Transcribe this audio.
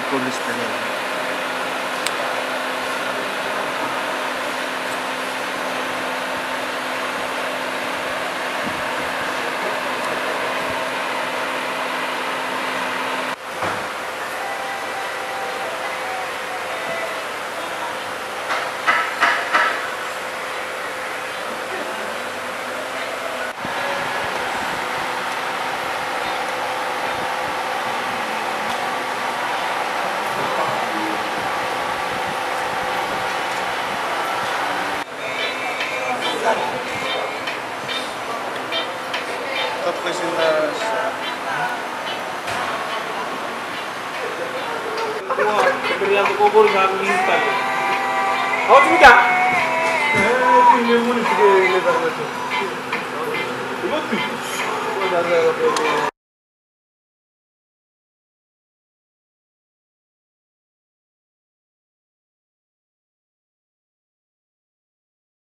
corrisponde. Criando kubur nggak instan. Oh sudah. Ini mau nih lebar betul. Betul.